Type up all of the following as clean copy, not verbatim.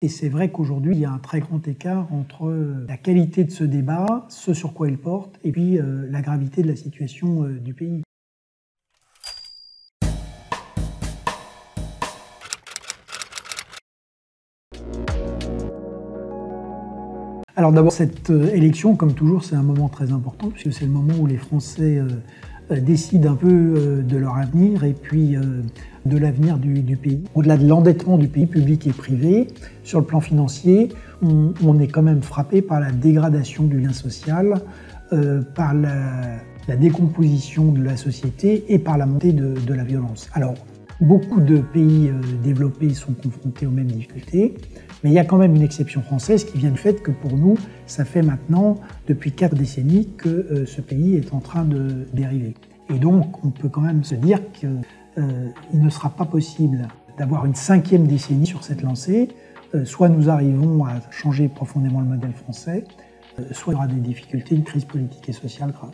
Et c'est vrai qu'aujourd'hui, il y a un très grand écart entre la qualité de ce débat, ce sur quoi il porte, et puis la gravité de la situation du pays. Alors d'abord, cette élection, comme toujours, c'est un moment très important, puisque c'est le moment où les Français décident un peu de leur avenir et puis de l'avenir du pays. Au-delà de l'endettement du pays public et privé, sur le plan financier, on est quand même frappé par la dégradation du lien social, par la décomposition de la société et par la montée de la violence. Alors, beaucoup de pays développés sont confrontés aux mêmes difficultés, mais il y a quand même une exception française qui vient du fait que pour nous, ça fait maintenant depuis 4 décennies que ce pays est en train de dériver. Et donc, on peut quand même se dire qu'il ne sera pas possible d'avoir une 5e décennie sur cette lancée. Soit nous arrivons à changer profondément le modèle français, soit il y aura des difficultés, une crise politique et sociale grave.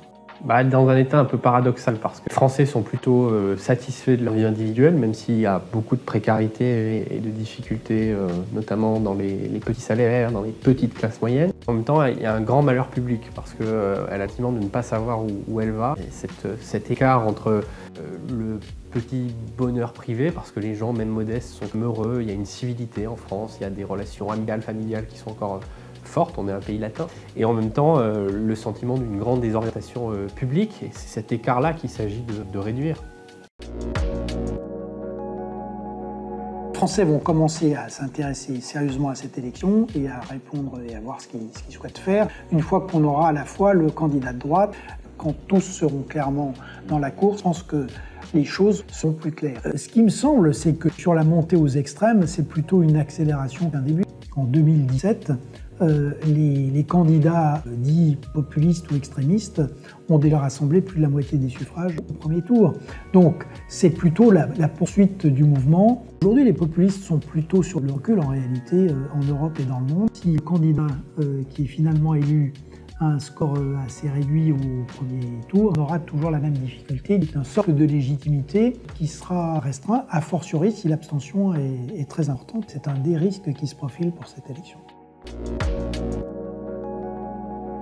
Dans un état un peu paradoxal, parce que les Français sont plutôt satisfaits de leur vie individuelle, même s'il y a beaucoup de précarité et de difficultés, notamment dans les petits salaires, dans les petites classes moyennes. En même temps, il y a un grand malheur public, parce qu'elle a le sentiment de ne pas savoir où elle va. Et cet écart entre le petit bonheur privé, parce que les gens, même modestes, sont heureux, il y a une civilité en France, il y a des relations amicales, familiales qui sont encore forte, on est un pays latin, et en même temps le sentiment d'une grande désorientation publique, et c'est cet écart-là qu'il s'agit de réduire. Les Français vont commencer à s'intéresser sérieusement à cette élection et à répondre et à voir ce qu'ils souhaitent faire, une fois qu'on aura à la fois le candidat de droite, quand tous seront clairement dans la course. Je pense que les choses sont plus claires. Ce qui me semble, c'est que sur la montée aux extrêmes, c'est plutôt une accélération qu'un début. En 2017, les candidats dits populistes ou extrémistes ont déjà rassemblé plus de la moitié des suffrages au premier tour. Donc c'est plutôt la poursuite du mouvement. Aujourd'hui, les populistes sont plutôt sur le recul en réalité en Europe et dans le monde. Si le candidat qui est finalement élu a un score assez réduit au premier tour, on aura toujours la même difficulté, un socle de légitimité qui sera restreint, a fortiori si l'abstention est très importante. C'est un des risques qui se profile pour cette élection.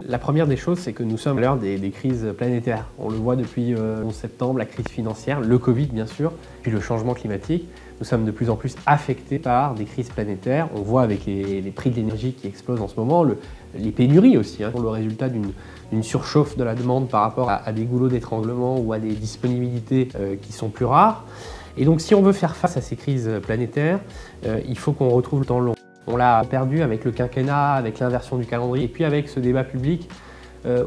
La première des choses, c'est que nous sommes à l'heure des crises planétaires. On le voit depuis 11 septembre, la crise financière, le Covid bien sûr, puis le changement climatique. Nous sommes de plus en plus affectés par des crises planétaires. On voit avec les prix de l'énergie qui explosent en ce moment, les pénuries aussi, le résultat d'une surchauffe de la demande par rapport à des goulots d'étranglement ou à des disponibilités qui sont plus rares. Et donc si on veut faire face à ces crises planétaires, il faut qu'on retrouve le temps long. On l'a perdu avec le quinquennat, avec l'inversion du calendrier, et puis avec ce débat public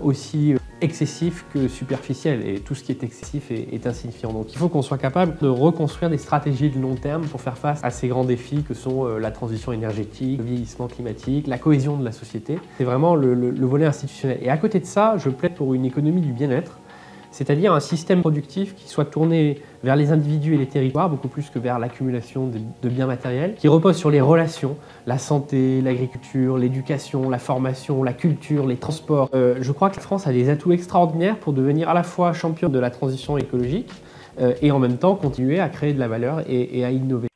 aussi excessif que superficiel. Et tout ce qui est excessif est insignifiant. Donc il faut qu'on soit capable de reconstruire des stratégies de long terme pour faire face à ces grands défis que sont la transition énergétique, le vieillissement climatique, la cohésion de la société. C'est vraiment le volet institutionnel. Et à côté de ça, je plaide pour une économie du bien-être, c'est-à-dire un système productif qui soit tourné vers les individus et les territoires, beaucoup plus que vers l'accumulation de biens matériels, qui repose sur les relations, la santé, l'agriculture, l'éducation, la formation, la culture, les transports. Je crois que la France a des atouts extraordinaires pour devenir à la fois championne de la transition écologique et en même temps continuer à créer de la valeur et à innover.